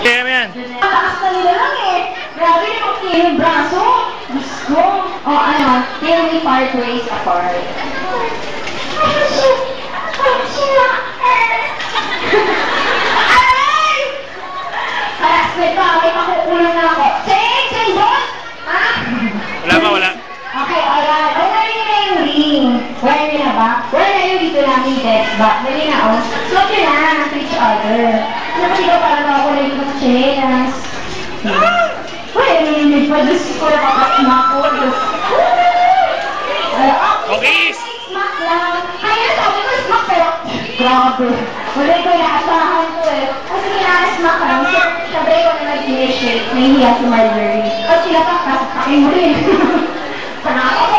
Kaya mo yan. Taas na nila lang eh. Grabe na kung kaya yung braso. Gusto. O ano, till we part ways apart. Aray! Classmate pa, may makukulang na ako. Sing, boss! Ha? Wala ba, wala? Okay, alright. O, narinig na yung ring. Wear nyo na ba? Wear na yung dito namin text ba? Dali na, o. Suot nyo na to each other. Napasigaw pa lang ako rin ng chinelas. Uy, narinig pa. Diyos ko, napapasmak ko. Okay. Smack lang. Kaya sabi ko, smack pero... Grabe. Wala ko inaasahan ko eh. Kasi kinakasmack lang. Sabi ko na nag-initiate. Nahihiya si Marjorie. At sila pa, kasakin mo rin. Panakot